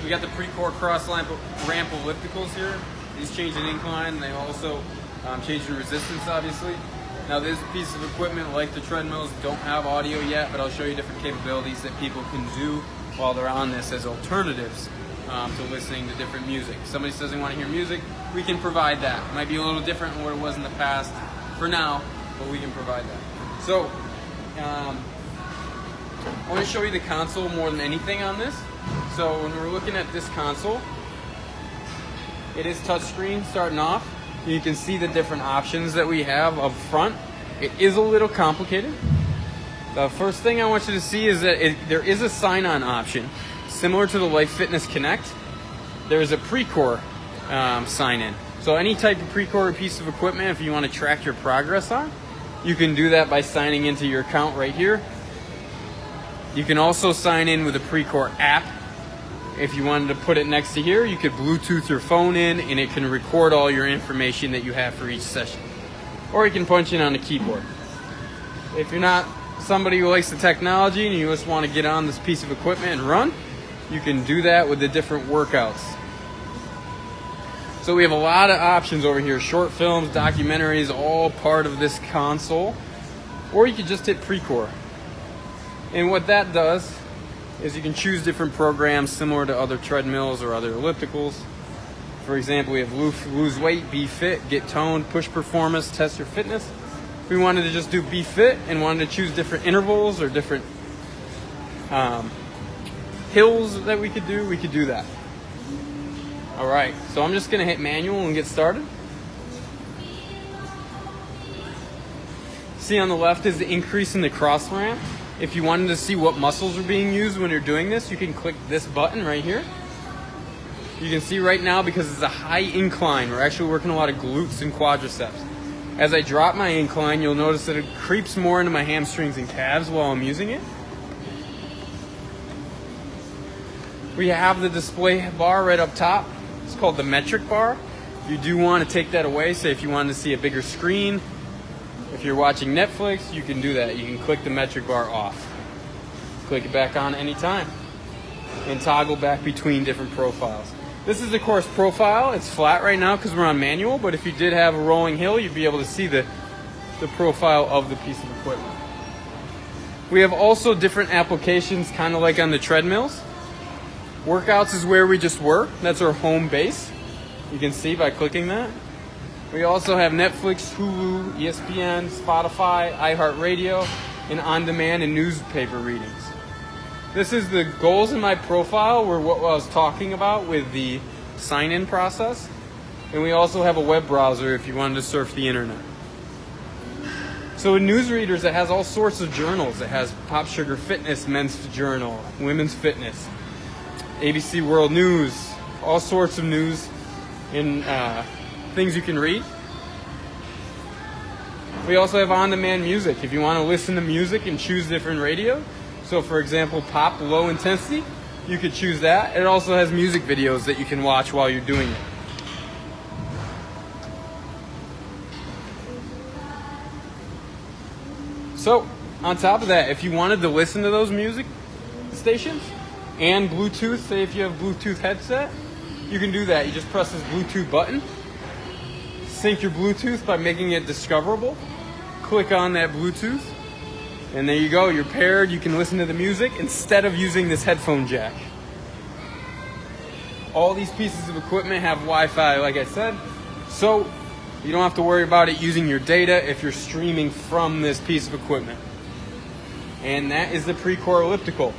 We got the Precor Crossramp ellipticals here. These change in incline, and they also change in resistance, obviously. Now this piece of equipment, like the treadmills, don't have audio yet, but I'll show you different capabilities that people can do while they're on this as alternatives to listening to different music. If somebody doesn't want to hear music, we can provide that. It might be a little different than what it was in the past for now, but we can provide that. So, I want to show you the console more than anything on this. So when we're looking at this console, it is touchscreen starting off. You can see the different options that we have up front. It is a little complicated. The first thing I want you to see is that there is a sign-on option. Similar to the Life Fitness Connect, there is a Precor sign-in. So any type of Precor piece of equipment, if you want to track your progress on, you can do that by signing into your account right here. You can also sign in with a Precor app. If you wanted to put it next to here, you could Bluetooth your phone in and it can record all your information that you have for each session. Or you can punch in on the keyboard. If you're not somebody who likes the technology and you just want to get on this piece of equipment and run, you can do that with the different workouts. So we have a lot of options over here. Short films, documentaries, all part of this console. Or you could just hit Precor. And what that does is you can choose different programs similar to other treadmills or other ellipticals. For example, we have lose weight, be fit, get toned, push performance, test your fitness. If we wanted to just do be fit and wanted to choose different intervals or different hills that we could do that. All right, so I'm just gonna hit manual and get started. See on the left is the increase in the cross ramp. If you wanted to see what muscles are being used when you're doing this, you can click this button right here. You can see right now, because it's a high incline, we're actually working a lot of glutes and quadriceps. As I drop my incline, you'll notice that it creeps more into my hamstrings and calves while I'm using it. We have the display bar right up top. It's called the metric bar. You do want to take that away, say if you wanted to see a bigger screen. If you're watching Netflix, you can do that. You can click the metric bar off. Click it back on anytime. And toggle back between different profiles. This is, of course, profile. It's flat right now because we're on manual, but if you did have a rolling hill, you'd be able to see the profile of the piece of equipment. We have also different applications, kind of like on the treadmills. Workouts is where we just were. That's our home base. You can see by clicking that. We also have Netflix, Hulu, ESPN, Spotify, iHeartRadio, and on-demand and newspaper readings. This is the goals in my profile, were what I was talking about with the sign-in process. And we also have a web browser if you wanted to surf the internet. So in newsreaders, it has all sorts of journals. It has Pop Sugar Fitness, Men's Journal, Women's Fitness, ABC World News, all sorts of news and things you can read. We also have on-demand music. If you want to listen to music and choose different radio, so for example, pop low intensity, you could choose that. It also has music videos that you can watch while you're doing it. So on top of that, if you wanted to listen to those music stations and Bluetooth, say if you have Bluetooth headset, you can do that. You just press this Bluetooth button, sync your Bluetooth by making it discoverable, click on that Bluetooth, and there you go, you're paired. You can listen to the music instead of using this headphone jack. All these pieces of equipment have Wi-Fi, like I said, so you don't have to worry about it using your data if you're streaming from this piece of equipment. And that is the Precor elliptical.